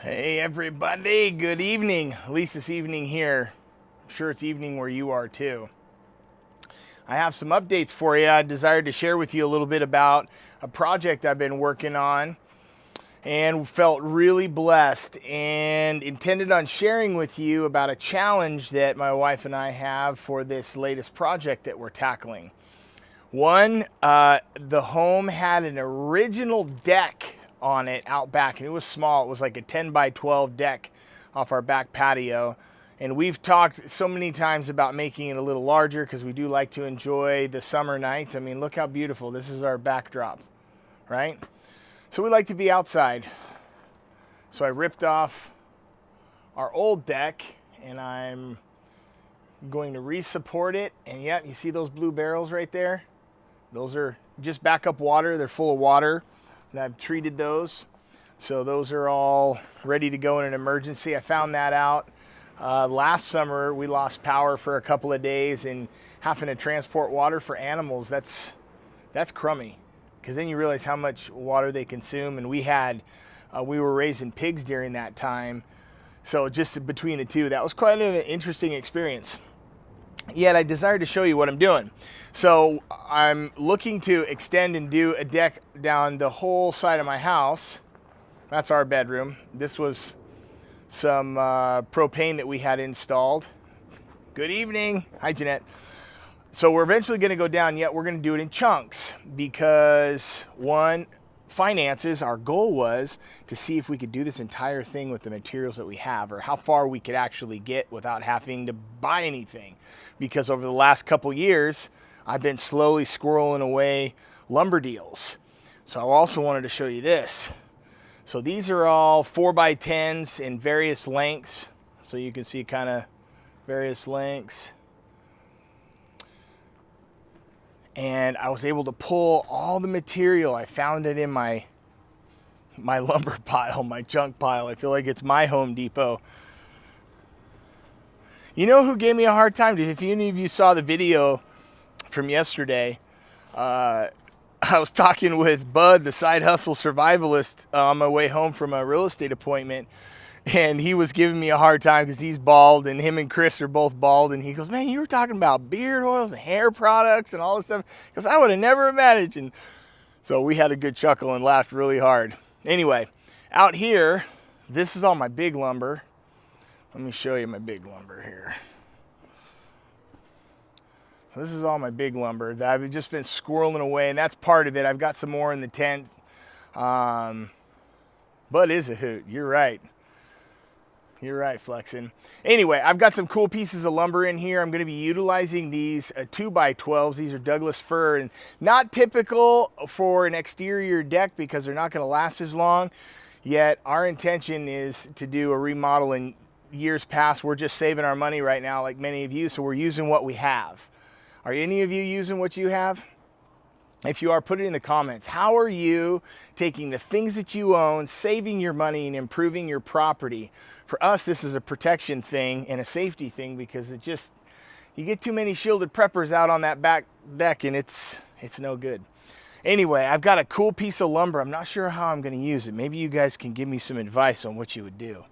Hey everybody, good evening. At least it's evening here. I'm sure it's evening where you are too. I have some updates for you. I desired to share with you a little bit about a project I've been working on and felt really blessed and intended on sharing with you about a challenge that my wife and I have for this latest project that we're tackling. One, the home had an original deck on it out back, and it was small. It was like a 10 by 12 deck off our back patio. And we've talked so many times about making it a little larger because we do like to enjoy the summer nights. I mean, look how beautiful. This is our backdrop, right? So we like to be outside. So I ripped off our old deck and I'm going to re-support it. And yeah, you see those blue barrels right there? Those are just backup water. They're full of water. And I've treated those. So those are all ready to go in an emergency. I found that out. Last summer, we lost power for a couple of days and having to transport water for animals, that's crummy. Because then you realize how much water they consume. And we were raising pigs during that time. So just between the two, that was quite an interesting experience. Yet I desire to show you what I'm doing. So I'm looking to extend and do a deck down the whole side of my house. That's our bedroom. This was some propane that we had installed. Good evening. Hi, Jeanette. So we're eventually going to go down, yet we're going to do it in chunks because one, finances, our goal was to see if we could do this entire thing with the materials that we have or how far we could actually get without having to buy anything. Because over the last couple years, I've been slowly squirreling away lumber deals. So I also wanted to show you this. So these are all 4x10s in various lengths. So you can see kind of various lengths. And I was able to pull all the material. I found it in my lumber pile, my junk pile. I feel like it's my Home Depot. You know who gave me a hard time? If any of you saw the video from yesterday, I was talking with Bud, the side hustle survivalist, on my way home from a real estate appointment. And he was giving me a hard time because he's bald and him and Chris are both bald. And he goes, man, you were talking about beard oils and hair products and all this stuff. Because I would have never imagined. So we had a good chuckle and laughed really hard. Anyway, out here, this is all my big lumber. Let me show you my big lumber here. This is all my big lumber that I've just been squirreling away, and that's part of it. I've got some more in the tent. Bud is a hoot. You're right. You're right, Flexin. Anyway, I've got some cool pieces of lumber in here. I'm going to be utilizing these 2x12s. These are Douglas fir, and not typical for an exterior deck because they're not going to last as long. Yet our intention is to do a remodel in years past. We're just saving our money right now, like many of you, so we're using what we have. Are any of you using what you have? If you are, put it in the comments. How are you taking the things that you own, saving your money, and improving your property? For us, this is a protection thing and a safety thing because you get too many shielded preppers out on that back deck and it's no good. Anyway, I've got a cool piece of lumber. I'm not sure how I'm going to use it. Maybe you guys can give me some advice on what you would do.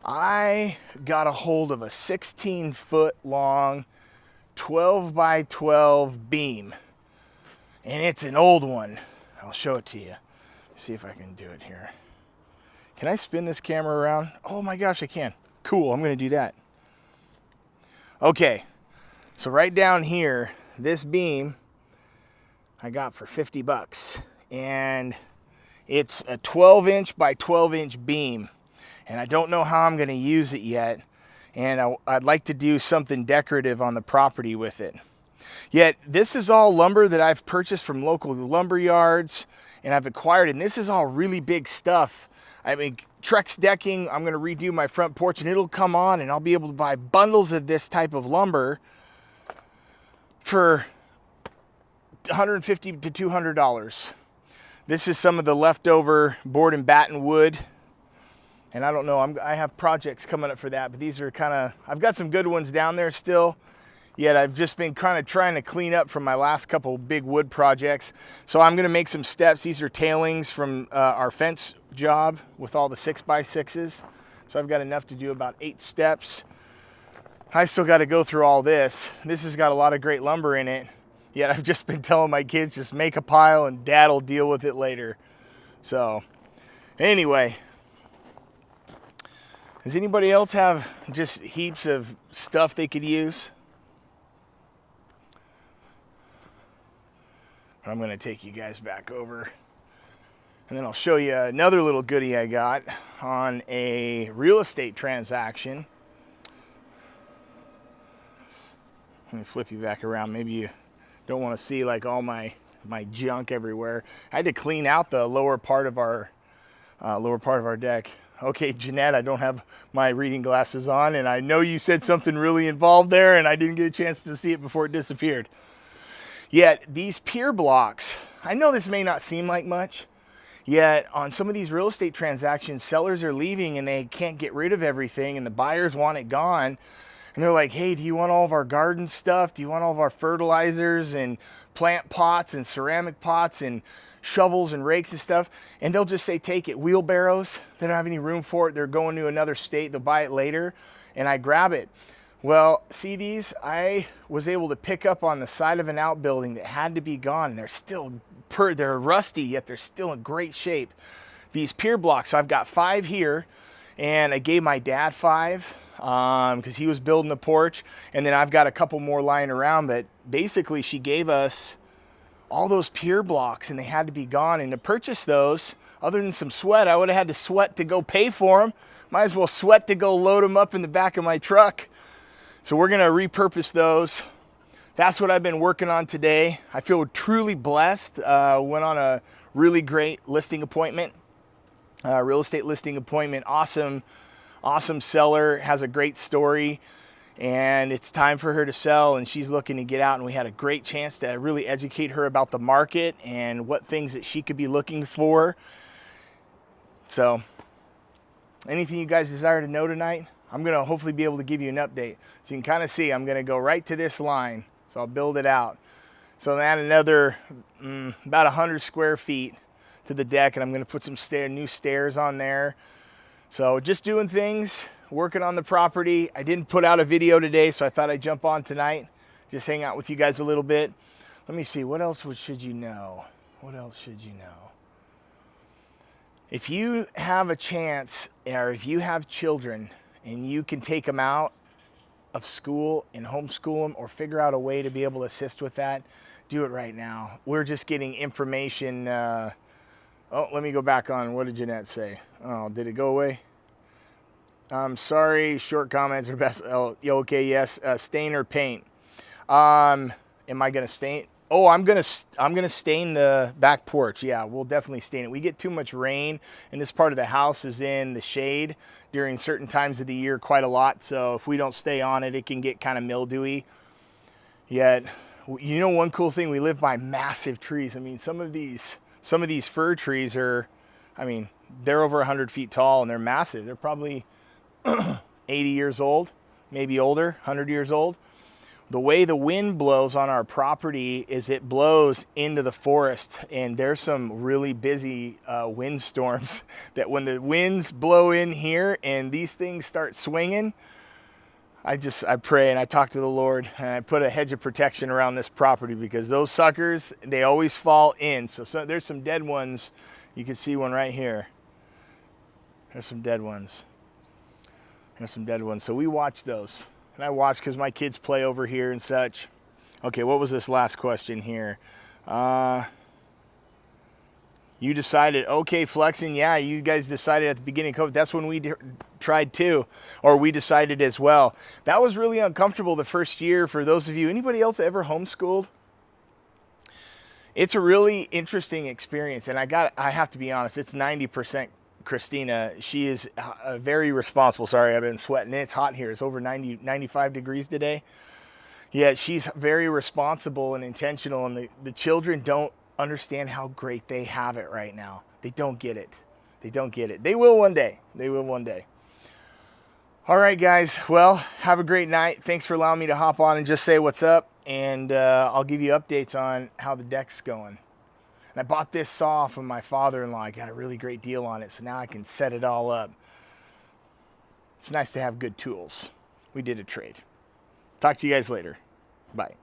I got a hold of a 16-foot long 12x12 beam. And it's an old one. I'll show it to you. See if I can do it here. Can I spin this camera around? Oh my gosh, I can. Cool, I'm gonna do that. Okay, so right down here, this beam I got for 50 bucks. And it's a 12-inch by 12-inch beam. And I don't know how I'm gonna use it yet. And I'd like to do something decorative on the property with it. Yet this is all lumber that I've purchased from local lumber yards and I've acquired, and this is all really big stuff. I mean, Trex decking, I'm gonna redo my front porch and it'll come on and I'll be able to buy bundles of this type of lumber for $150 to $200. This is some of the leftover board and batten wood. And I don't know, I have projects coming up for that, but these are I've got some good ones down there still. Yet I've just been kind of trying to clean up from my last couple big wood projects. So I'm gonna make some steps. These are tailings from our fence job with all the 6x6s. So I've got enough to do about 8 steps. I still got to go through all this. This has got a lot of great lumber in it. Yet I've just been telling my kids, just make a pile and Dad'll deal with it later. So anyway, does anybody else have just heaps of stuff they could use? I'm going to take you guys back over. And then I'll show you another little goodie I got on a real estate transaction. Let me flip you back around. Maybe you don't want to see like all my junk everywhere. I had to clean out the lower part of our deck. Okay, Jeanette, I don't have my reading glasses on, and I know you said something really involved there, and I didn't get a chance to see it before it disappeared. Yet these pier blocks, I know this may not seem like much, yet on some of these real estate transactions, sellers are leaving and they can't get rid of everything, and the buyers want it gone. And they're like, hey, do you want all of our garden stuff? Do you want all of our fertilizers and plant pots and ceramic pots and shovels and rakes and stuff? And they'll just say, take it. Wheelbarrows, they don't have any room for it. They're going to another state. They'll buy it later. And I grab it. Well, see these? I was able to pick up on the side of an outbuilding that had to be gone. They're still, they're rusty, yet they're still in great shape. These pier blocks, so I've got 5 here, and I gave my dad 5 because he was building the porch. And then I've got a couple more lying around, but basically she gave us all those pier blocks and they had to be gone. And to purchase those, other than some sweat, I would have had to sweat to go pay for them. Might as well sweat to go load them up in the back of my truck. So we're going to repurpose those. That's what I've been working on today. I feel truly blessed. Went on a really great listing appointment, real estate listing appointment. Awesome seller, has a great story, and it's time for her to sell, and she's looking to get out, and we had a great chance to really educate her about the market and what things that she could be looking for. So anything you guys desire to know tonight, I'm going to hopefully be able to give you an update. So you can kind of see I'm going to go right to this line. So I'll build it out. So I'll add another about 100 square feet to the deck, and I'm going to put some new stairs on there. So just doing things, working on the property. I didn't put out a video today, so I thought I'd jump on tonight, just hang out with you guys a little bit. Let me see, what else should you know? What else should you know? If you have a chance, or if you have children, and you can take them out of school and homeschool them or figure out a way to be able to assist with that, do it right now. We're just getting information. Oh, let me go back on. What did Jeanette say? Oh, did it go away? I'm sorry, short comments are best. Oh, okay, yes. Stain or paint. Am I going to stain? Oh, I'm gonna stain the back porch. Yeah, we'll definitely stain it. We get too much rain, and this part of the house is in the shade during certain times of the year quite a lot. So if we don't stay on it, it can get kind of mildewy. Yet, you know, one cool thing, we live by massive trees. I mean, some of these fir trees are, I mean, they're over 100 feet tall and they're massive. They're probably 80 years old, maybe older, 100 years old. The way the wind blows on our property is it blows into the forest, and there's some really busy wind storms that when the winds blow in here and these things start swinging, I pray and I talk to the Lord, and I put a hedge of protection around this property, because those suckers, they always fall in. So there's some dead ones. You can see one right here. There's some dead ones. There's some dead ones. So we watch those. And I watch because my kids play over here and such. Okay, what was this last question here? You decided, okay, flexing, yeah, you guys decided at the beginning of COVID. That's when we tried too, or we decided as well. That was really uncomfortable the first year for those of you. Anybody else ever homeschooled? It's a really interesting experience, and I have to be honest, it's 90% Christina. She is very responsible. Sorry, I've been sweating. It's hot here. It's over 95 degrees today. Yeah, she's very responsible and intentional, and the children don't understand how great they have it right now. They don't get it. They don't get it. They will one day. They will one day. All right, guys. Well, have a great night. Thanks for allowing me to hop on and just say what's up, and I'll give you updates on how the deck's going. And I bought this saw from my father-in-law. I got a really great deal on it, so now I can set it all up. It's nice to have good tools. We did a trade. Talk to you guys later. Bye.